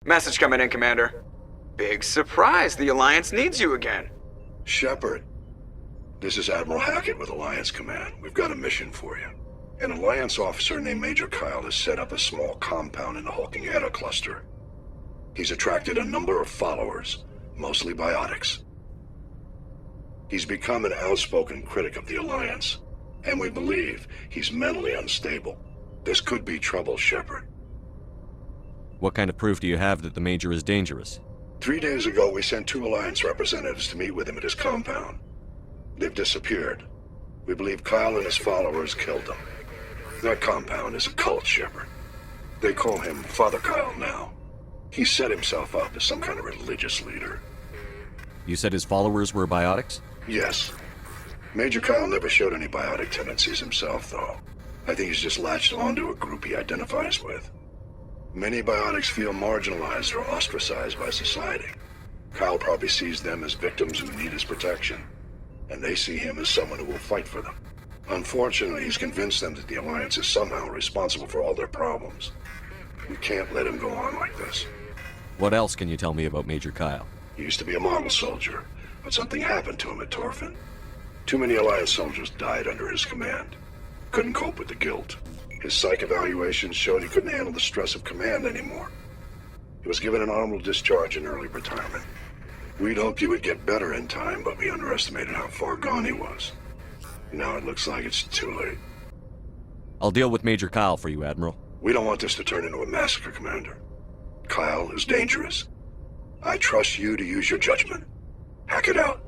Message coming in, Commander. Big surprise, the Alliance needs you again. Shepard, this is Admiral Hackett with Alliance Command. We've got a mission for you. An Alliance officer named Major Kyle has set up a small compound in the Hulking Eta cluster. He's attracted a number of followers, mostly biotics. He's become an outspoken critic of the Alliance, and we believe he's mentally unstable. This could be trouble, Shepard. What kind of proof do you have that the Major is dangerous? 3 days ago, we sent 2 Alliance representatives to meet with him at his compound. They've disappeared. We believe Kyle and his followers killed them. That compound is a cult, Shepard. They call him Father Kyle now. He set himself up as some kind of religious leader. You said his followers were biotics? Yes. Major Kyle never showed any biotic tendencies himself, though. I think he's just latched onto a group he identifies with. Many biotics feel marginalized or ostracized by society. Kyle probably sees them as victims who need his protection, and they see him as someone who will fight for them. Unfortunately, he's convinced them that the Alliance is somehow responsible for all their problems. We can't let him go on like this. What else can you tell me about Major Kyle? He used to be a model soldier, but something happened to him at Torfin. Too many Alliance soldiers died under his command. Couldn't cope with the guilt. His psych evaluations showed he couldn't handle the stress of command anymore. He was given an honorable discharge in early retirement. We'd hoped he would get better in time, but we underestimated how far gone he was. Now it looks like it's too late. I'll deal with Major Kyle for you, Admiral. We don't want this to turn into a massacre, Commander. Kyle is dangerous. I trust you to use your judgment. Hack it out.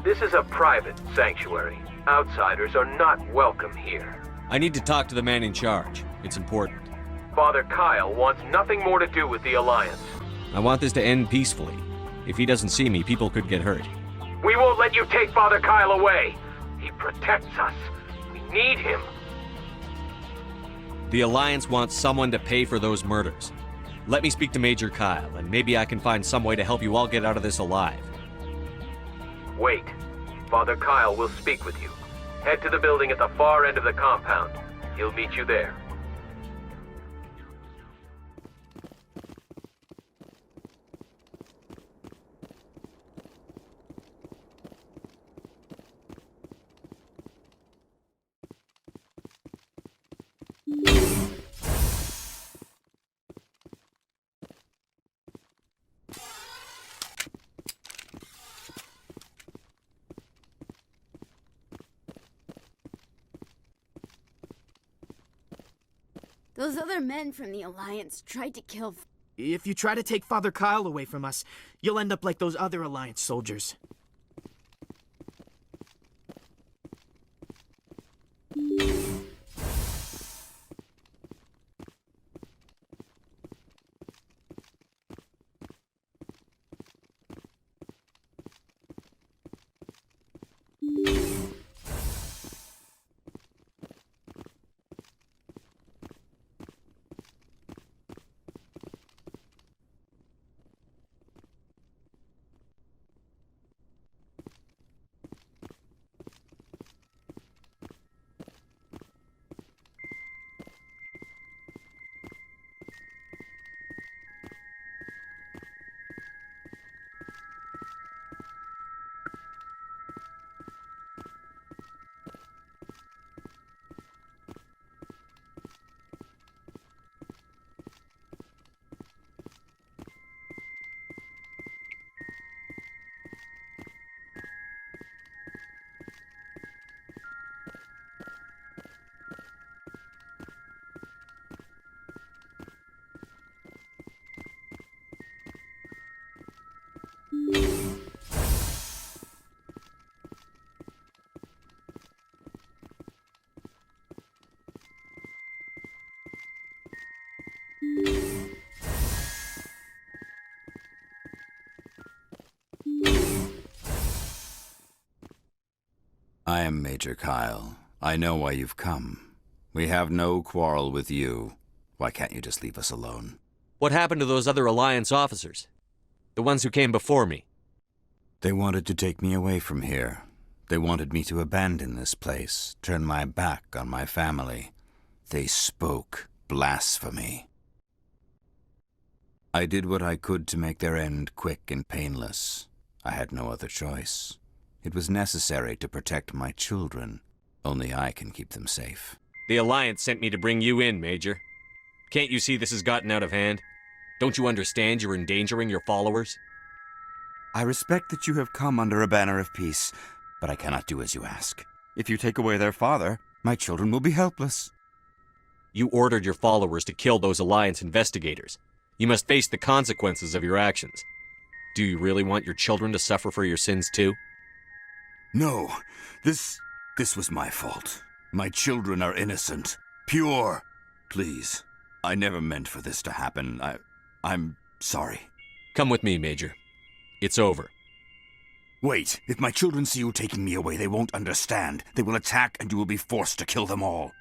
This is a private sanctuary. Outsiders are not welcome here. I need to talk to the man in charge. It's important. Father Kyle wants nothing more to do with the Alliance. I want this to end peacefully. If he doesn't see me, people could get hurt. We won't let you take Father Kyle away. He protects us. We need him. The Alliance wants someone to pay for those murders. Let me speak to Major Kyle, and maybe I can find some way to help you all get out of this alive. Wait. Father Kyle will speak with you. Head to the building at the far end of the compound. He'll meet you there. Those other men from the Alliance tried to kill... If you try to take Father Kyle away from us, you'll end up like those other Alliance soldiers. I am Major Kyle. I know why you've come. We have no quarrel with you. Why can't you just leave us alone? What happened to those other Alliance officers? The ones who came before me? They wanted to take me away from here. They wanted me to abandon this place, turn my back on my family. They spoke blasphemy. I did what I could to make their end quick and painless. I had no other choice. It was necessary to protect my children. Only I can keep them safe. The Alliance sent me to bring you in, Major. Can't you see this has gotten out of hand? Don't you understand you're endangering your followers? I respect that you have come under a banner of peace, but I cannot do as you ask. If you take away their father, my children will be helpless. You ordered your followers to kill those Alliance investigators. You must face the consequences of your actions. Do you really want your children to suffer for your sins too? No, this was my fault. My children are innocent, pure. Please, I never meant for this to happen. I'm sorry. Come with me, Major. It's over. Wait, if my children see you taking me away, they won't understand. They will attack and you will be forced to kill them all.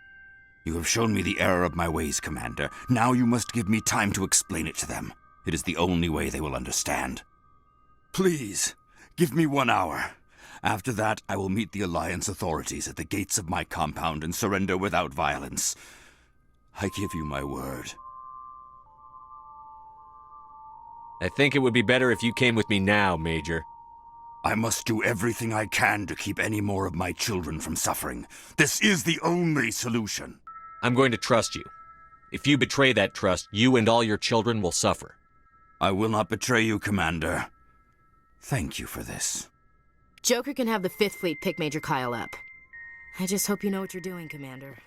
You have shown me the error of my ways, Commander. Now you must give me time to explain it to them. It is the only way they will understand. Please, give me 1 hour. After that, I will meet the Alliance authorities at the gates of my compound and surrender without violence. I give you my word. I think it would be better if you came with me now, Major. I must do everything I can to keep any more of my children from suffering. This is the only solution. I'm going to trust you. If you betray that trust, you and all your children will suffer. I will not betray you, Commander. Thank you for this. Joker can have the 5th Fleet pick Major Kyle up. I just hope you know what you're doing, Commander.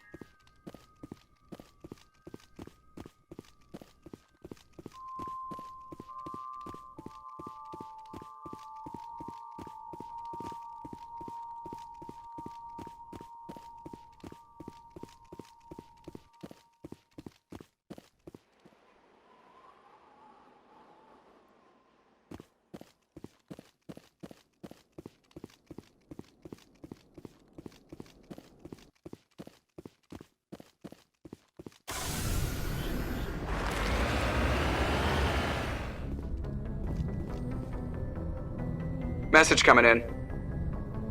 Message coming in.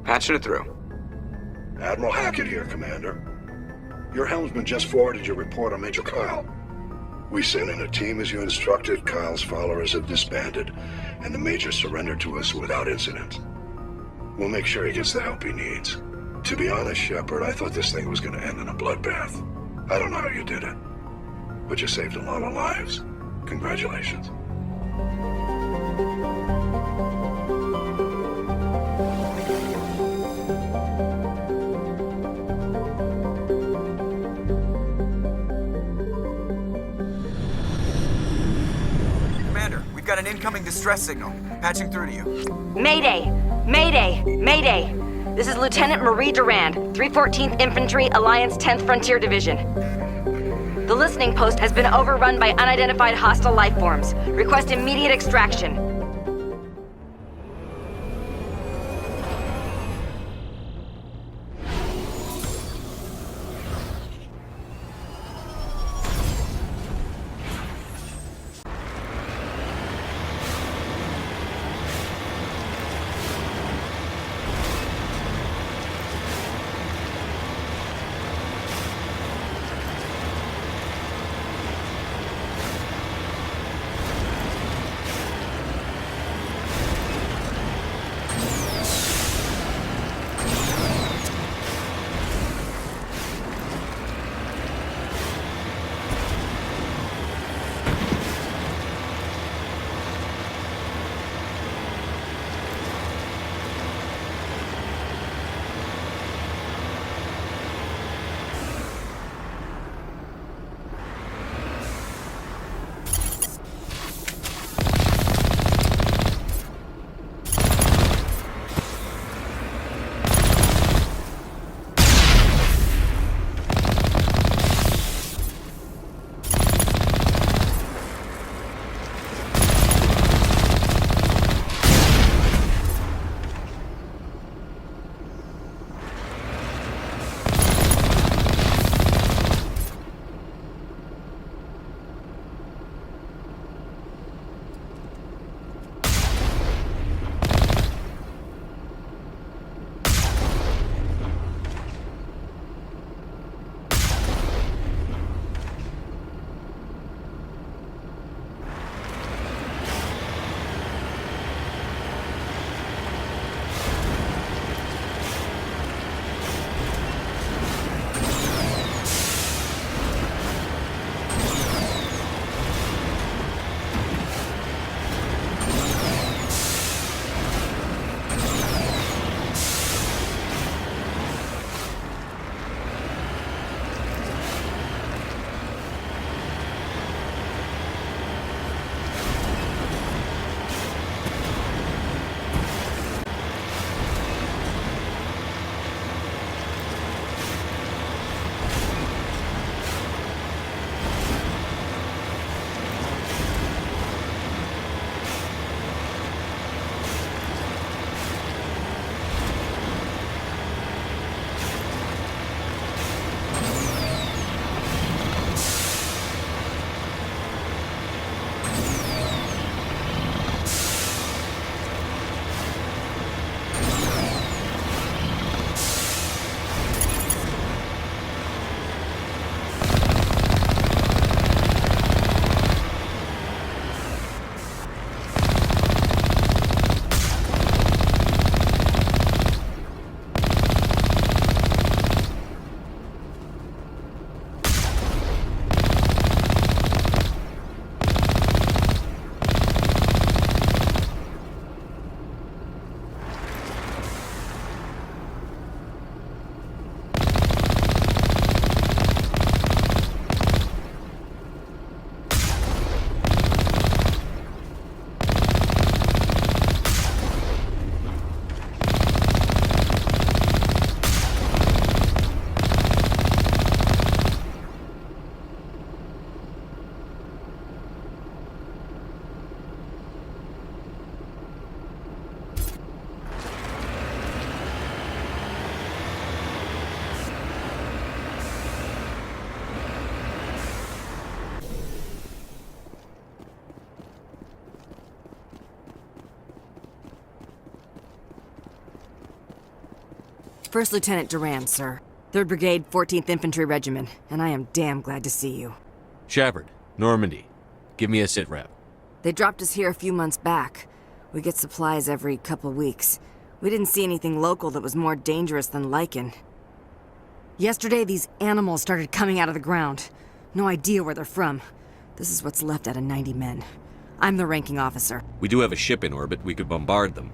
Patching it through. Admiral Hackett here, Commander. Your helmsman just forwarded your report on Major Kyle. We sent in a team as you instructed. Kyle's followers have disbanded, and the Major surrendered to us without incident. We'll make sure he gets the help he needs. To be honest, Shepard, I thought this thing was going to end in a bloodbath. I don't know how you did it, but you saved a lot of lives. Congratulations. Commander, we've got an incoming distress signal. Patching through to you. Mayday! Mayday! Mayday! This is Lieutenant Marie Durand, 314th Infantry, Alliance 10th Frontier Division. The listening post has been overrun by unidentified hostile life forms. Request immediate extraction. First Lieutenant Durand, sir. 3rd Brigade, 14th Infantry Regiment, and I am damn glad to see you. Shepard, Normandy. Give me a sit rep. They dropped us here a few months back. We get supplies every couple weeks. We didn't see anything local that was more dangerous than lichen. Yesterday, these animals started coming out of the ground. No idea where they're from. This is what's left out of 90 men. I'm the ranking officer. We do have a ship in orbit. We could bombard them.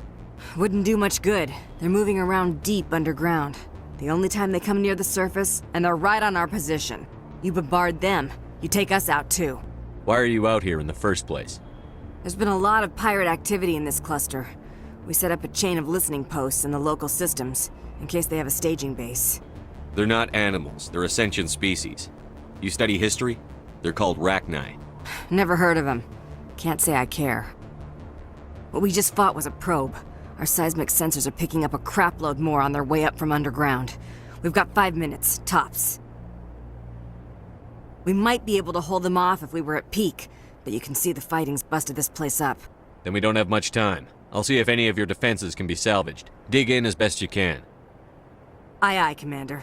Wouldn't do much good. They're moving around deep underground. The only time they come near the surface, and they're right on our position. You bombard them, you take us out too. Why are you out here in the first place? There's been a lot of pirate activity in this cluster. We set up a chain of listening posts in the local systems, in case they have a staging base. They're not animals. They're a sentient species. You study history? They're called Rachni. Never heard of them. Can't say I care. What we just fought was a probe. Our seismic sensors are picking up a crapload more on their way up from underground. We've got 5 minutes, tops. We might be able to hold them off if we were at peak, but you can see the fighting's busted this place up. Then we don't have much time. I'll see if any of your defenses can be salvaged. Dig in as best you can. Aye, aye, Commander.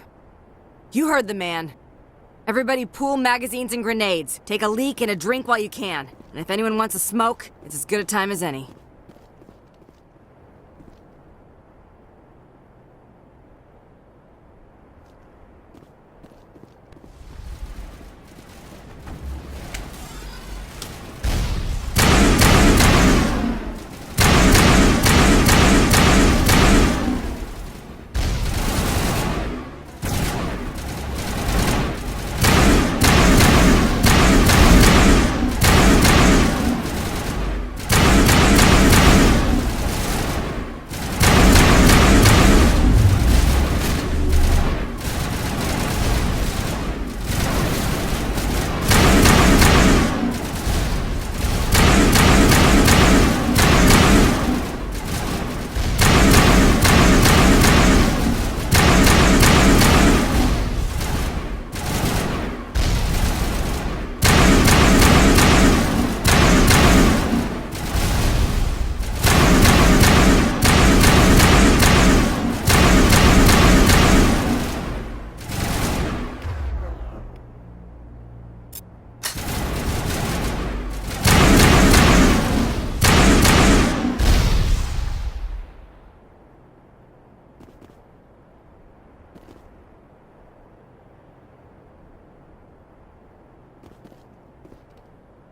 You heard the man. Everybody pool magazines and grenades. Take a leak and a drink while you can. And if anyone wants a smoke, it's as good a time as any.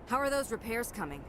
How are those repairs coming?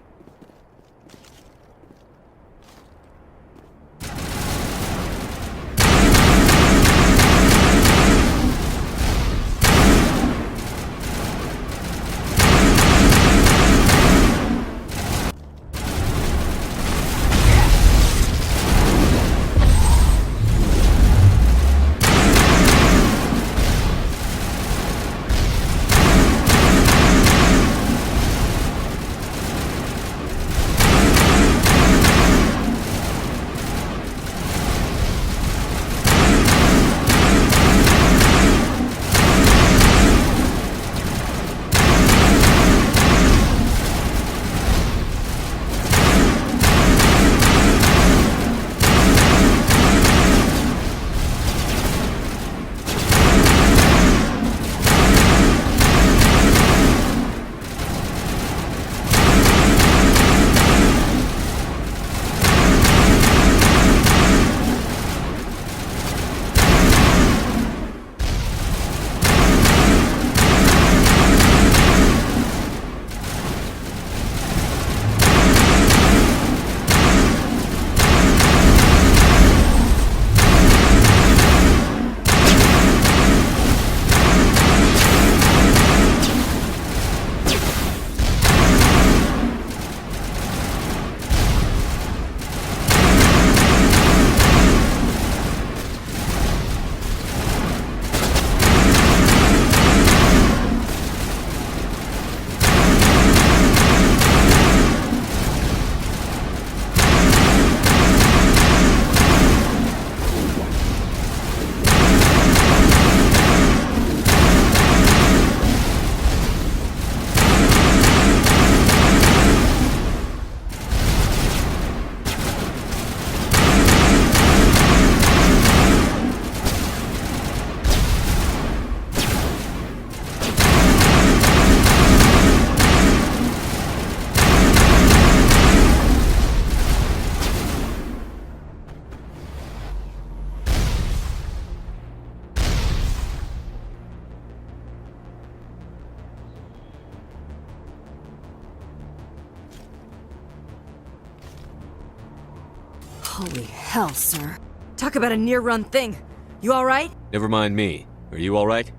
Holy hell, sir. Talk about a near-run thing. You alright? Never mind me. Are you alright?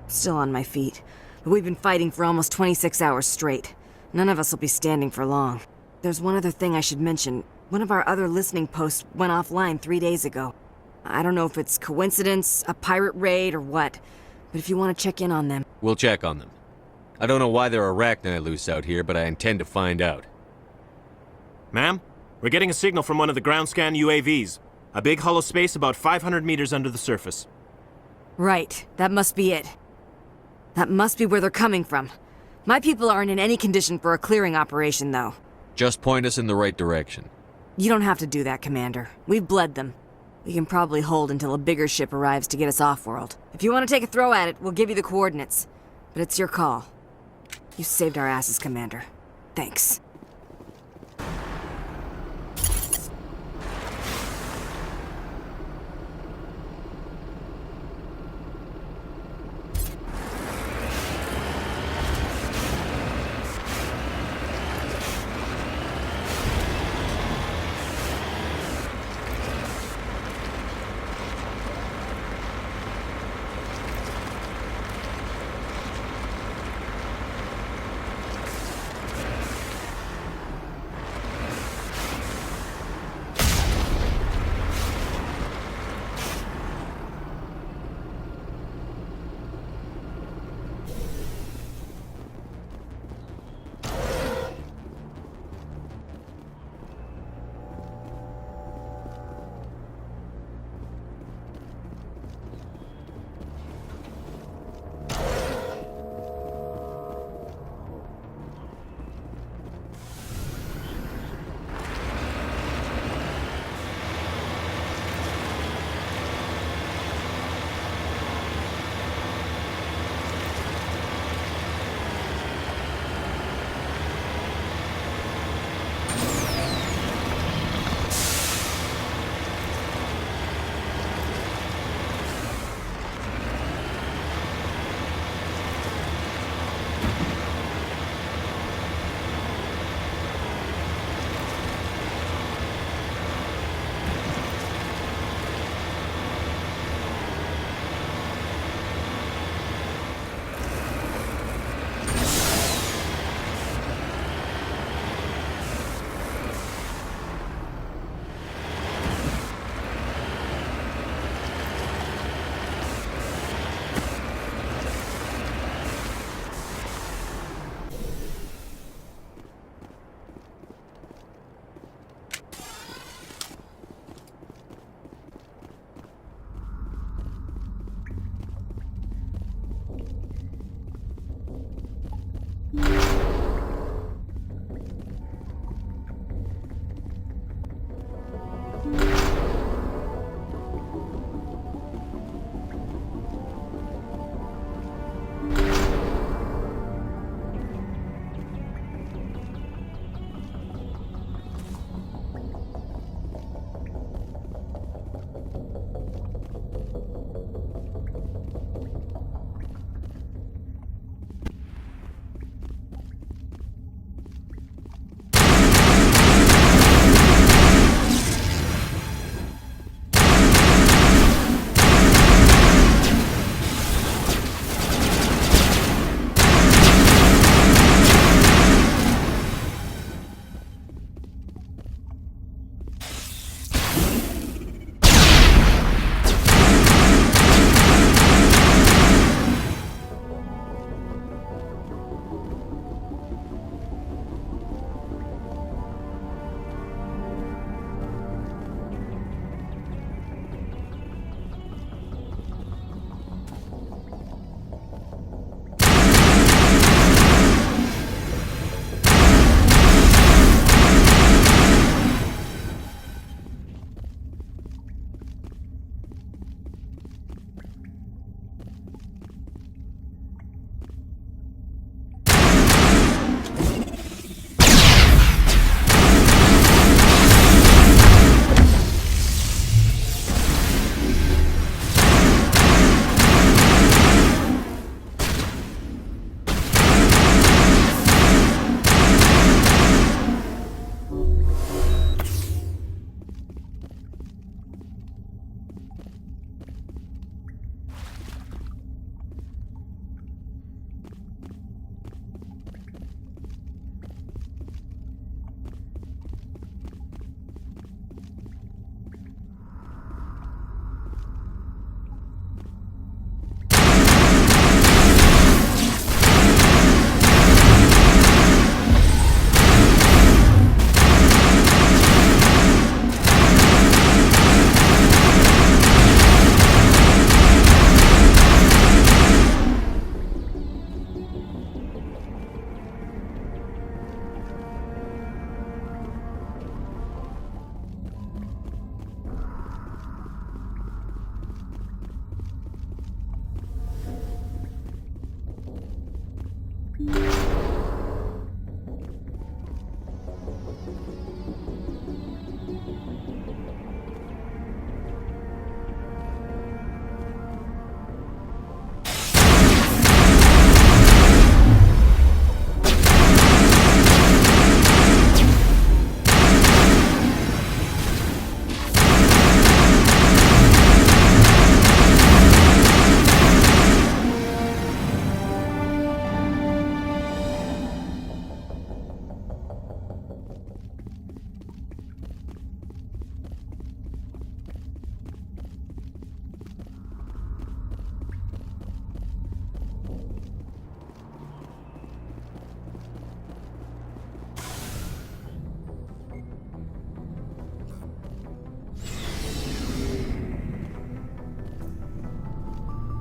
Still on my feet. But we've been fighting for almost 26 hours straight. None of us will be standing for long. There's one other thing I should mention. One of our other listening posts went offline 3 days ago. I don't know if it's coincidence, a pirate raid, or what. But if you want to check in on them... We'll check on them. I don't know why there are arachni loose out here, but I intend to find out. Ma'am, we're getting a signal from one of the ground scan UAVs. A big hollow space about 500 meters under the surface. Right, that must be it. That must be where they're coming from. My people aren't in any condition for a clearing operation, though. Just point us in the right direction. You don't have to do that, Commander. We've bled them. We can probably hold until a bigger ship arrives to get us off-world. If you want to take a throw at it, we'll give you the coordinates. But it's your call. You saved our asses, Commander. Thanks.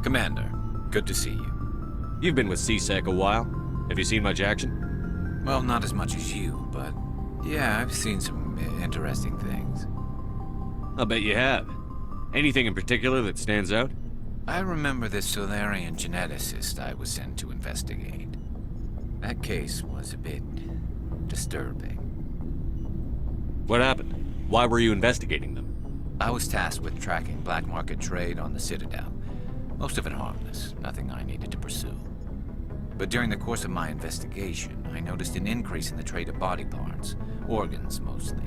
Commander, good to see you. You've been with C-Sec a while. Have you seen much action? Well, not as much as you, but yeah, I've seen some interesting things. I'll bet you have. Anything in particular that stands out? I remember this Solarian geneticist I was sent to investigate. That case was a bit disturbing. What happened? Why were you investigating them? I was tasked with tracking black market trade on the Citadel. Most of it harmless, nothing I needed to pursue. But during the course of my investigation, I noticed an increase in the trade of body parts, organs mostly.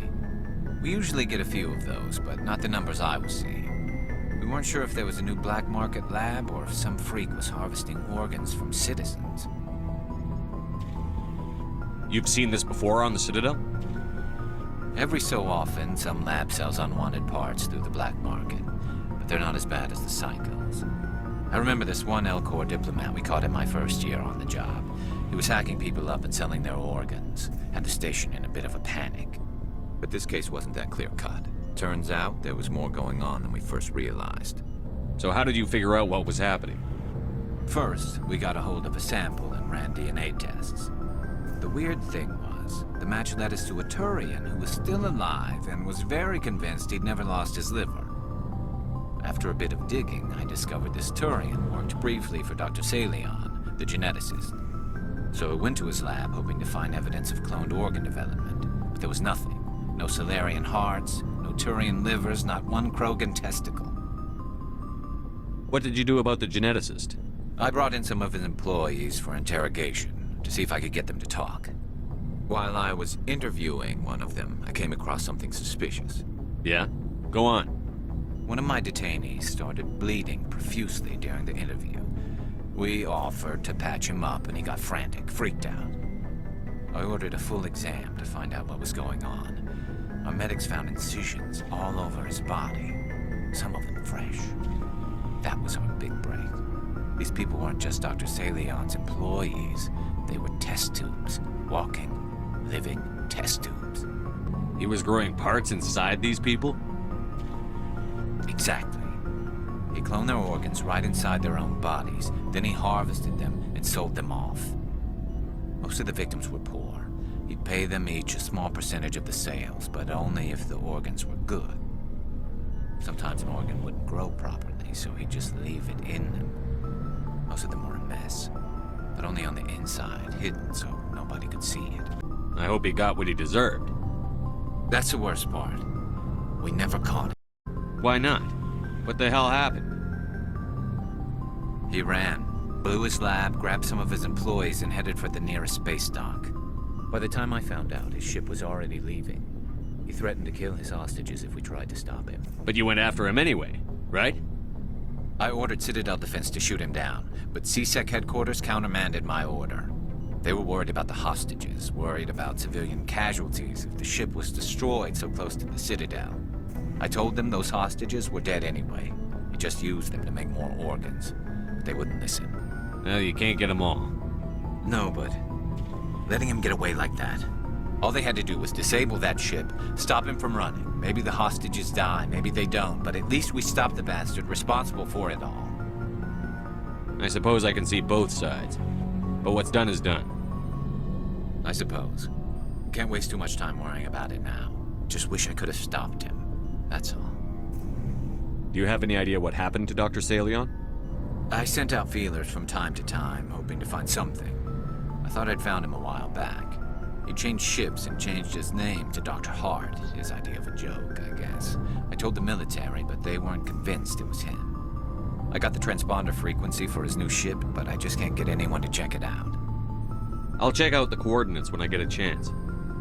We usually get a few of those, but not the numbers I was seeing. We weren't sure if there was a new black market lab or if some freak was harvesting organs from citizens. You've seen this before on the Citadel? Every so often, some lab sells unwanted parts through the black market, but they're not as bad as the cycles. I remember this one Elcor diplomat we caught in my first year on the job. He was hacking people up and selling their organs, had the station in a bit of a panic. But this case wasn't that clear-cut. Turns out there was more going on than we first realized. So how did you figure out what was happening? First, we got a hold of a sample and ran DNA tests. The weird thing was, the match led us to a Turian who was still alive and was very convinced he'd never lost his liver. After a bit of digging, I discovered this Turian worked briefly for Dr. Salion, the geneticist. So I went to his lab hoping to find evidence of cloned organ development, but there was nothing. No Solarian hearts, no Turian livers, not one Krogan testicle. What did you do about the geneticist? I brought in some of his employees for interrogation, to see if I could get them to talk. While I was interviewing one of them, I came across something suspicious. Yeah? Go on. One of my detainees started bleeding profusely during the interview. We offered to patch him up and he got frantic, freaked out. I ordered a full exam to find out what was going on. Our medics found incisions all over his body, some of them fresh. That was our big break. These people weren't just Dr. Salion's employees. They were test tubes, walking, living test tubes. He was growing parts inside these people? Exactly. He cloned their organs right inside their own bodies, then he harvested them and sold them off. Most of the victims were poor. He'd pay them each a small percentage of the sales, but only if the organs were good. Sometimes an organ wouldn't grow properly, so he'd just leave it in them. Most of them were a mess, but only on the inside, hidden so nobody could see it. I hope he got what he deserved. That's the worst part. We never caught him. Why not? What the hell happened? He ran, blew his lab, grabbed some of his employees, and headed for the nearest space dock. By the time I found out, his ship was already leaving. He threatened to kill his hostages if we tried to stop him. But you went after him anyway, right? I ordered Citadel Defense to shoot him down, but C-Sec headquarters countermanded my order. They were worried about the hostages, worried about civilian casualties if the ship was destroyed so close to the Citadel. I told them those hostages were dead anyway. He just used them to make more organs. They wouldn't listen. Well, you can't get them all. No, but letting him get away like that. All they had to do was disable that ship, stop him from running. Maybe the hostages die, maybe they don't, but at least we stopped the bastard responsible for it all. I suppose I can see both sides. But what's done is done. I suppose. Can't waste too much time worrying about it now. Just wish I could have stopped him. That's all. Do you have any idea what happened to Dr. Salion? I sent out feelers from time to time, hoping to find something. A thought I'd found him a while back. He changed ships and changed his name to Dr. Hart, his idea of a joke, I guess. I told the military, but they weren't convinced it was him. I got the transponder frequency for his new ship, but I just can't get anyone to check it out. I'll check out the coordinates when I get a chance.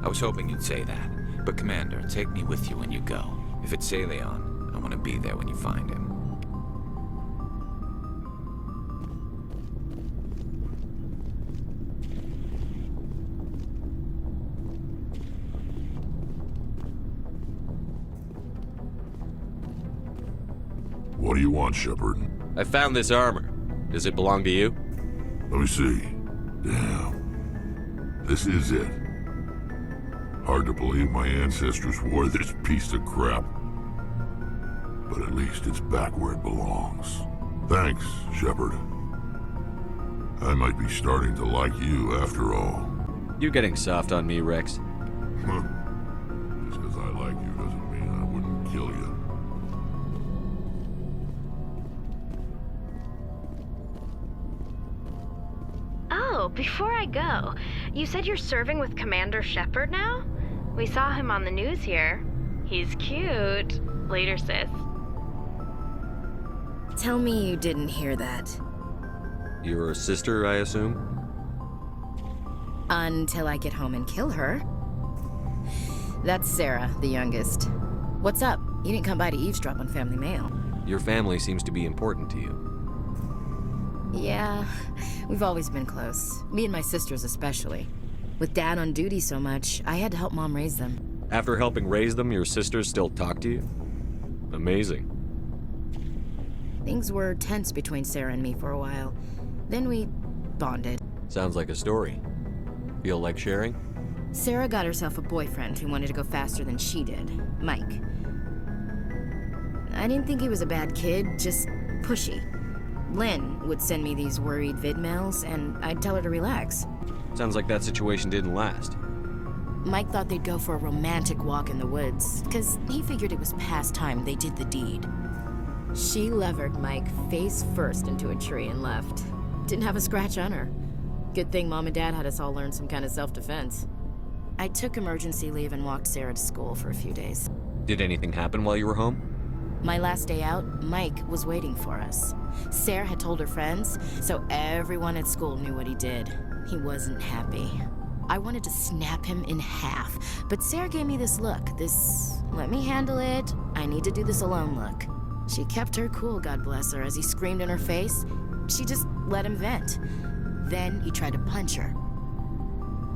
I was hoping you'd say that. But Commander, take me with you when you go. If it's Saleon, I want to be there when you find him. What do you want, Shepard? I found this armor. Does it belong to you? Let me see. Damn. This is it. Hard to believe my ancestors wore this piece of crap. But at least it's back where it belongs. Thanks, Shepard. I might be starting to like you after all. You getting soft on me, Rex? Just because I like you doesn't mean I wouldn't kill you. Oh, before I go, you said you're serving with Commander Shepard now? We saw him on the news here. He's cute. Later, sis. Tell me you didn't hear that. Your sister, I assume? Until I get home and kill her. That's Sarah, the youngest. What's up? You didn't come by to eavesdrop on Family Mail. Your family seems to be important to you. Yeah, we've always been close. Me and my sisters especially. With Dad on duty so much, I had to help Mom raise them. After helping raise them, your sisters still talk to you? Amazing. Things were tense between Sarah and me for a while. Then we bonded. Sounds like a story. Feel like sharing? Sarah got herself a boyfriend who wanted to go faster than she did, Mike. I didn't think he was a bad kid, just pushy. Lynn would send me these worried vidmails, and I'd tell her to relax. Sounds like that situation didn't last. Mike thought they'd go for a romantic walk in the woods, because he figured it was past time they did the deed. She levered Mike face first into a tree and left. Didn't have a scratch on her. Good thing Mom and Dad had us all learn some kind of self-defense. I took emergency leave and walked Sarah to school for a few days. Did anything happen while you were home? My last day out, Mike was waiting for us. Sarah had told her friends, so everyone at school knew what he did. He wasn't happy. I wanted to snap him in half, but Sarah gave me this look, this let me handle it, I need to do this alone look. She kept her cool, God bless her, as he screamed in her face. She just let him vent. Then he tried to punch her.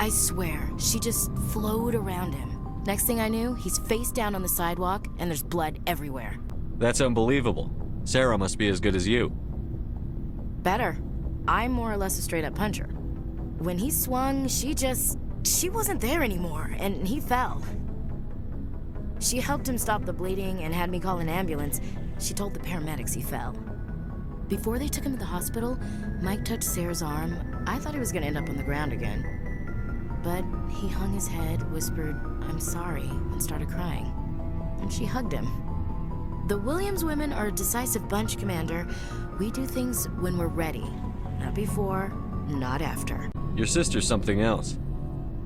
I swear, she just flowed around him. Next thing I knew, he's face down on the sidewalk, and there's blood everywhere. That's unbelievable. Sarah must be as good as you. Better. I'm more or less a straight-up puncher. When he swung, she wasn't there anymore, and he fell. She helped him stop the bleeding and had me call an ambulance. She told the paramedics he fell. Before they took him to the hospital, Mike touched Sarah's arm. I thought he was gonna end up on the ground again. But he hung his head, whispered, "I'm sorry," and started crying. And she hugged him. The Williams women are a decisive bunch, Commander. We do things when we're ready. Not before, not after. Your sister's something else.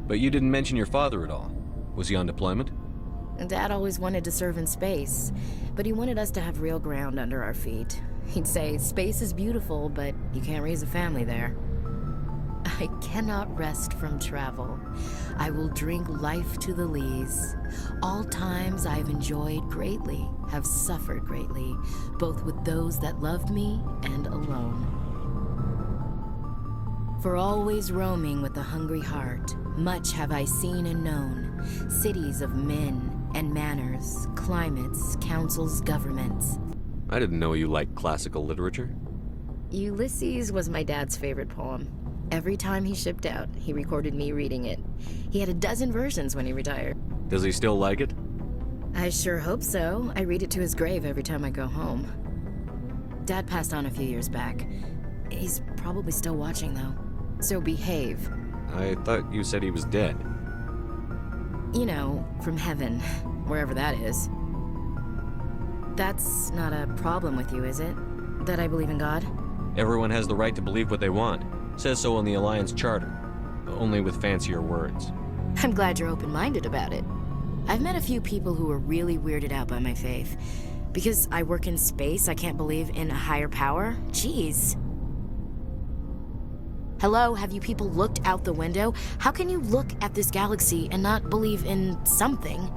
But you didn't mention your father at all. Was he on deployment? Dad always wanted to serve in space, but he wanted us to have real ground under our feet. He'd say, space is beautiful, but you can't raise a family there. I cannot rest from travel. I will drink life to the lees. All times I have enjoyed greatly, have suffered greatly, both with those that loved me and alone. For always roaming with a hungry heart, much have I seen and known, cities of men and manners, climates, councils, governments. I didn't know you liked classical literature. Ulysses was my dad's favorite poem. Every time he shipped out, he recorded me reading it. He had a dozen versions when he retired. Does he still like it? I sure hope so. I read it to his grave every time I go home. Dad passed on a few years back. He's probably still watching, though. So behave. I thought you said he was dead. You know, from heaven, wherever that is. That's not a problem with you, is it? That I believe in God? Everyone has the right to believe what they want. Says so in the Alliance Charter. only with fancier words. I'm glad you're open-minded about it. I've met a few people who are really weirded out by my faith. Because I work in space, I can't believe in a higher power? Jeez. Hello, have you people looked out the window? How can you look at this galaxy and not believe in something?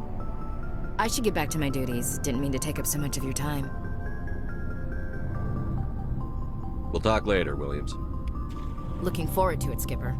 I should get back to my duties. Didn't mean to take up so much of your time. We'll talk later, Williams. Looking forward to it, Skipper.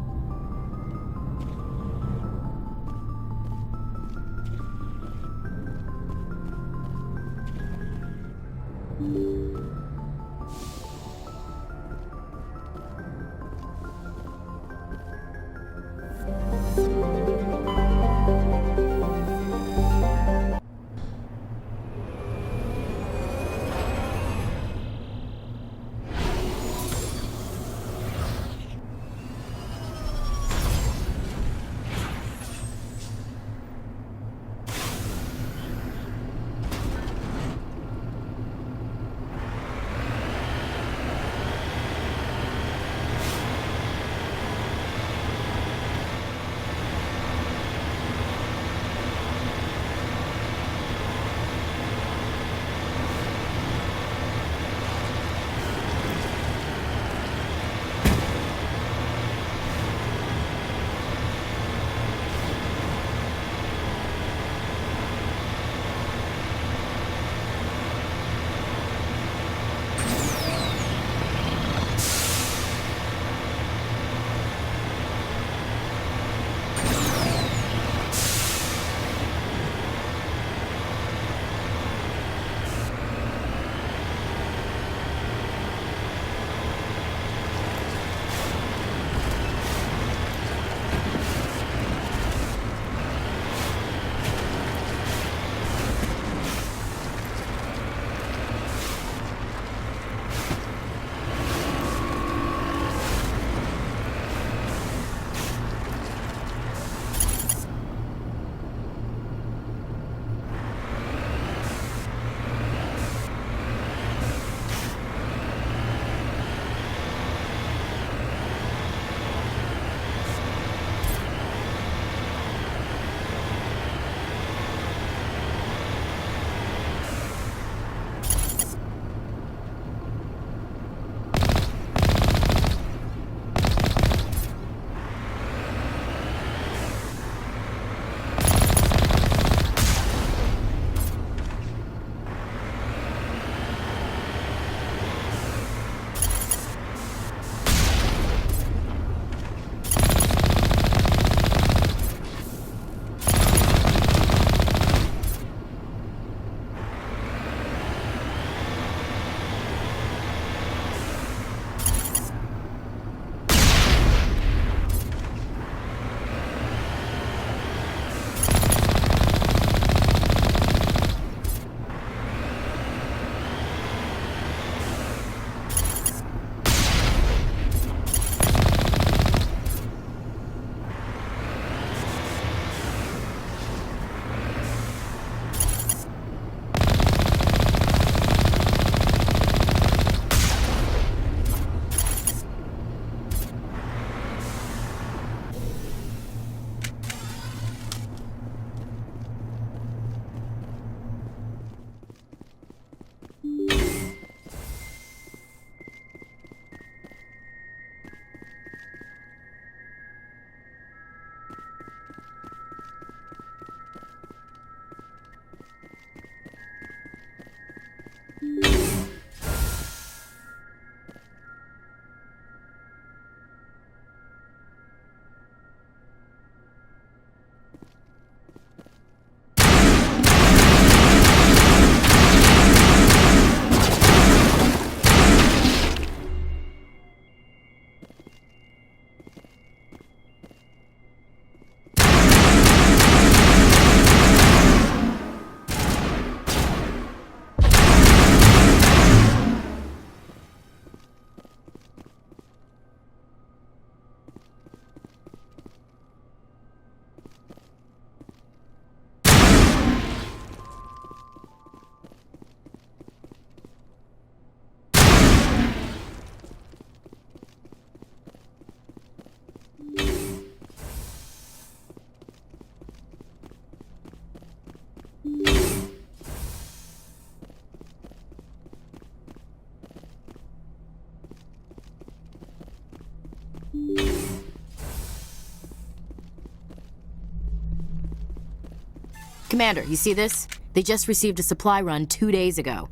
Commander, you see this? They just received a supply run 2 days ago.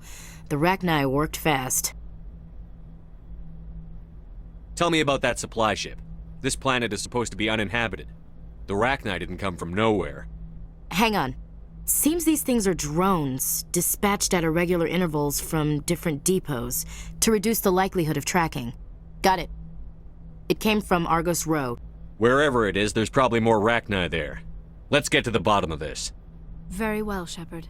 The Rachni worked fast. Tell me about that supply ship. This planet is supposed to be uninhabited. The Rachni didn't come from nowhere. Hang on. Seems these things are drones, dispatched at irregular intervals from different depots to reduce the likelihood of tracking. Got it. It came from Argos Row. Wherever it is, there's probably more Rachni there. Let's get to the bottom of this. Very well, Shepard.